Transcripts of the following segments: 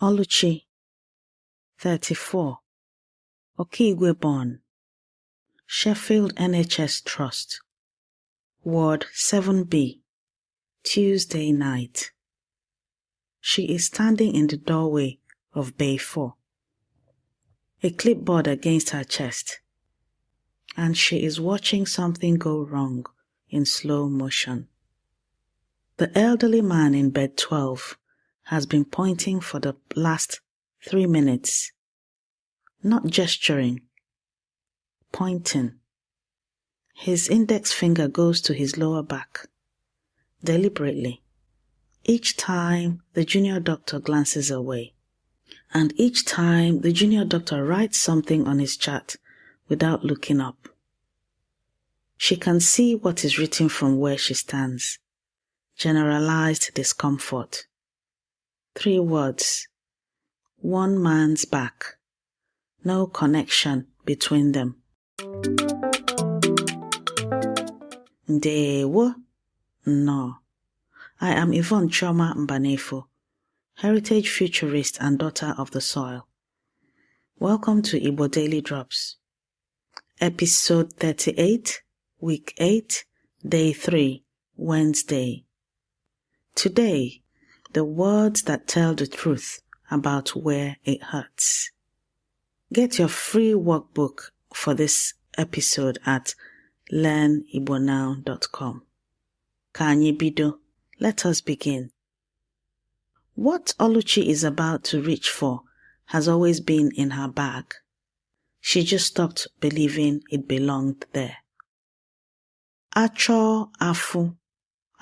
Oluchi, 34, Okigwe born, Sheffield NHS Trust, Ward 7B, Tuesday night. She is standing in the doorway of Bay 4, a clipboard against her chest, and she is watching something go wrong in slow motion. The elderly man in bed 12 has been pointing for the last 3 minutes, not gesturing, pointing. His index finger goes to his lower back, deliberately. Each time the junior doctor glances away, and each time the junior doctor writes something on his chart without looking up. She can see what is written from where she stands. Generalized discomfort. 3 words. One man's back. No connection between them. Ndewo. No. I am Yvonne Chioma Mbanefo, heritage futurist and daughter of the soil. Welcome to Igbo Daily Drops. Episode 38, Week 8, Day 3, Wednesday. Today, the words that tell the truth about where it hurts. Get your free workbook for this episode at learnigbonow.com. Ka anyị bido. Let us begin. What Oluchi is about to reach for has always been in her bag. She just stopped believing it belonged there. Achọ afụ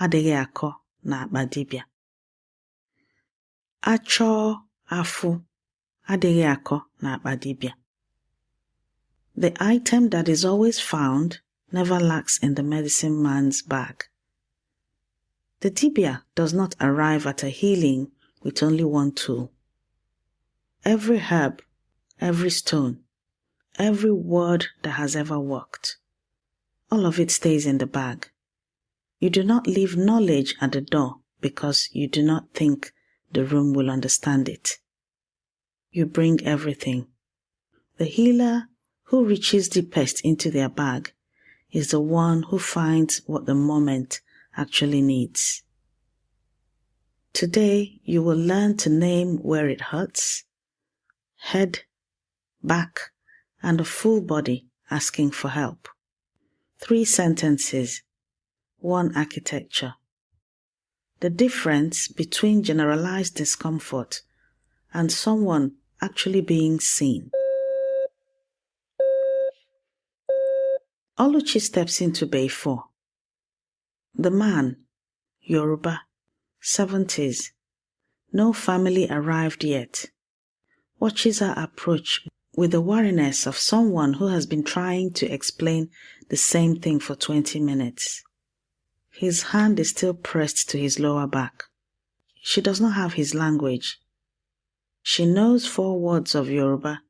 adịghị akọ n'akpa dibịa. Achọ afụ adịghị akọ n'akpa dibịa. The item that is always found never lacks in the medicine man's bag. The dibia does not arrive at a healing with only one tool. Every herb, every stone, every word that has ever worked, all of it stays in the bag. You do not leave knowledge at the door because you do not think the room will understand it. You bring everything. The healer who reaches deepest into their bag is the one who finds what the moment actually needs. Today, you will learn to name where it hurts, head, back, and a full body asking for help. 3 sentences, 1 architecture. The difference between generalized discomfort and someone actually being seen. Oluchi steps into Bay 4. The man, Yoruba, 70s, no family arrived yet, watches her approach with the wariness of someone who has been trying to explain the same thing for 20 minutes. His hand is still pressed to his lower back. She does not have his language. She knows 4 words of Yoruba,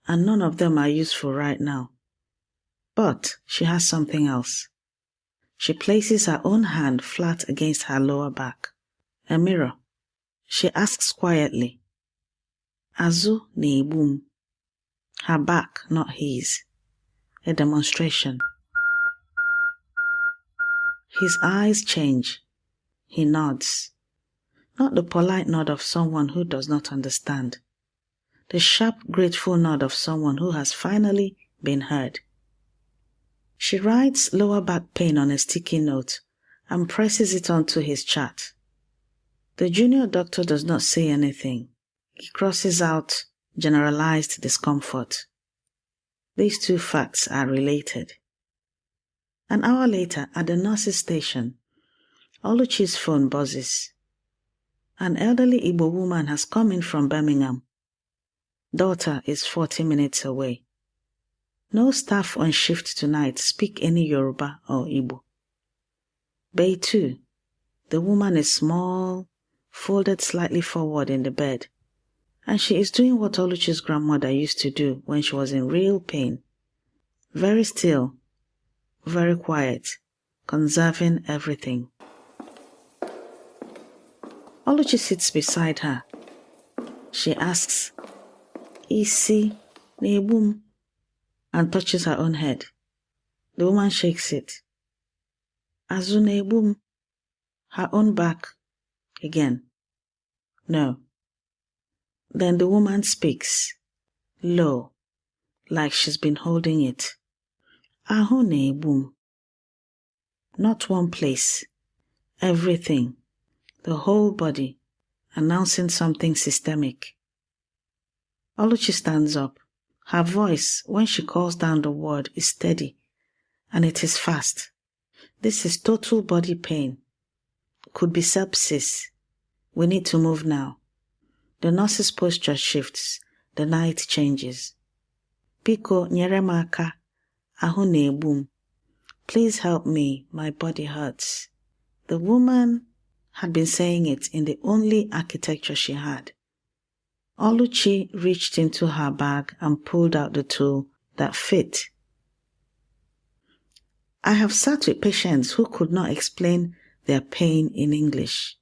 and none of them are useful right now. But she has something else. She places her own hand flat against her lower back. A mirror. She asks quietly, Azu na-egbu m. Her back, not his. A demonstration. His eyes change. He nods. Not the polite nod of someone who does not understand. The sharp, grateful nod of someone who has finally been heard. She writes lower back pain on a sticky note and presses it onto his chart. The junior doctor does not say anything. He crosses out generalized discomfort. These 2 facts are related. An hour later, at the nurse's station, Oluchi's phone buzzes. An elderly Igbo woman has come in from Birmingham. Daughter is 40 minutes away. No staff on shift tonight speak any Yoruba or Igbo. Bay 2. The woman is small, folded slightly forward in the bed, and she is doing what Oluchi's grandmother used to do when she was in real pain. Very still, very quiet, conserving everything. Oluchi sits beside her. She asks, Isi na-egbu m, and touches her own head. The woman shakes it. Azụ na-egbu m, her own back. Again. No. Then the woman speaks, low, like she's been holding it. Ahụ na-egbu m. Not one place. Everything. The whole body. Announcing something systemic. Oluchi stands up. Her voice, when she calls down the word, is steady, and it is fast. This is total body pain. Could be sepsis. We need to move now. The nurse's posture shifts. The night changes. Biko nyere m aka, ahụ na-egbu m. Please help me, my body hurts. The woman had been saying it in the only architecture she had. Oluchi reached into her bag and pulled out the tool that fit. I have sat with patients who could not explain their pain in English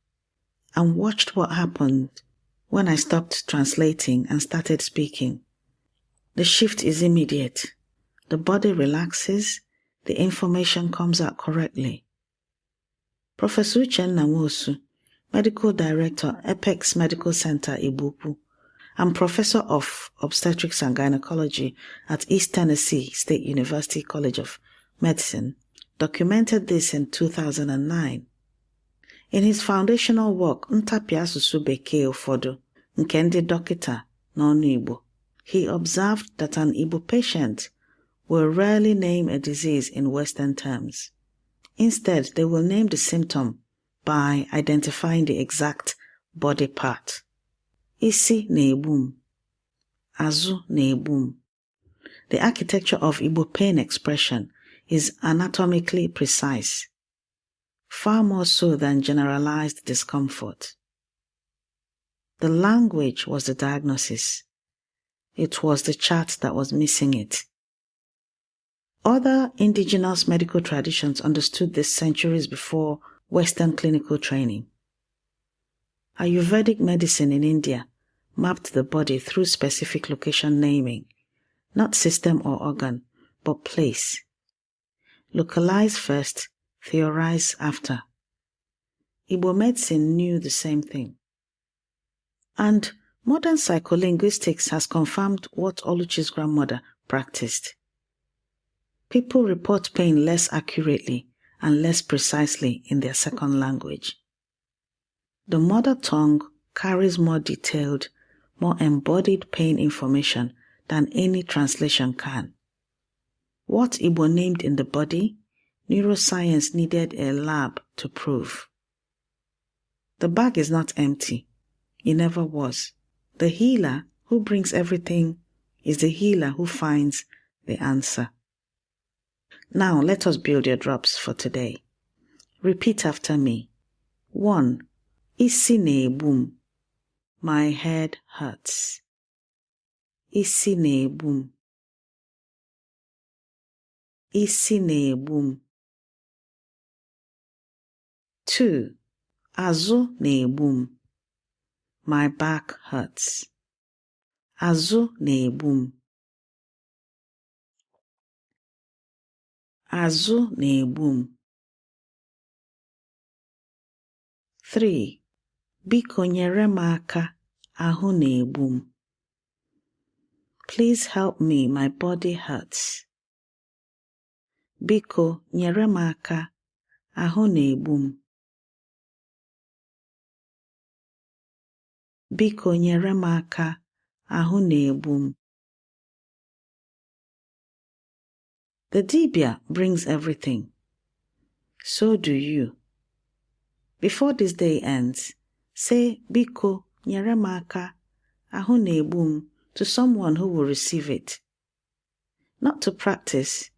and watched what happened when I stopped translating and started speaking. The shift is immediate. The body relaxes. The information comes out correctly. Professor Uchenna Nwosu, Medical Director, Apex Medical Center, Ibupu, and Professor of Obstetrics and Gynecology at East Tennessee State University College of Medicine, documented this in 2009. In his foundational work, Ntapi Asụsụ Bekee Ụfọdụ, nke ndị dọkịta n'ọnụ Igbo, he observed that an Igbo patient will rarely name a disease in Western terms. Instead, they will name the symptom by identifying the exact body part. Isi na-egbu m. Azụ na-egbu m. The architecture of Igbo pain expression is anatomically precise, far more so than generalized discomfort. The language was the diagnosis. It was the chart that was missing it. Other indigenous medical traditions understood this centuries before Western clinical training. Ayurvedic medicine in India mapped the body through specific location naming, not system or organ, but place. Localize first, theorize after. Igbo medicine knew the same thing. And modern psycholinguistics has confirmed what Oluchi's grandmother practiced. People report pain less accurately and less precisely in their second language. The mother tongue carries more detailed, more embodied pain information than any translation can. What Igbo named in the body, neuroscience needed a lab to prove. The bag is not empty. It never was. The healer who brings everything is the healer who finds the answer. Now let us build your drops for today. Repeat after me. 1. Isi na-egbu m. My head hurts. Isi na-egbu m. Isi na-egbu m. 2. Azụ na-egbu m. My back hurts. Azụ na-egbu m. Azụ na-egbu m. 3. Biko nyere m aka, ahụ na-egbu m. Please help me, my body hurts. Biko nyere m aka, ahụ na-egbu m. Biko nyere m aka, ahụ na-egbu m. The dibia brings everything. So do you. Before this day ends, say Biko nyere m aka, ahụ na-egbu m to someone who will receive it. Not to practice,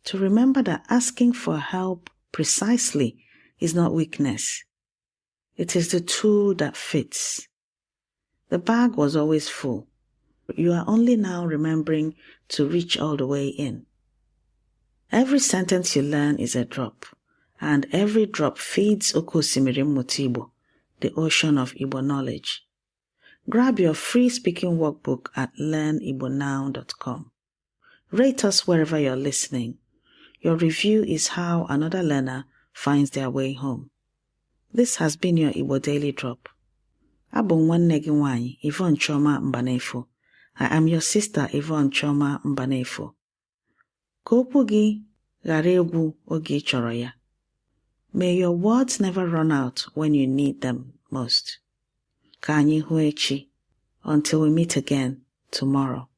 to remember that asking for help precisely is not weakness. It is the tool that fits. The bag was always full. You are only now remembering to reach all the way in. Every sentence you learn is a drop, and every drop feeds Oke Osimiri Mmụta Igbo, the ocean of Igbo knowledge. Grab your free speaking workbook at learnibonow.com. Rate us wherever you're listening. Your review is how another learner finds their way home. This has been your Igbo Daily Drop. Abụ nwanne gị nwanyị Yvonne Chioma Mbanefo. I am your sister Yvonne Chioma Mbanefo. Ka okwu gị ghara egwu oge ị chọrọ ya. May your words never run out when you need them most. Ka anyị hụ echi. Until we meet again tomorrow.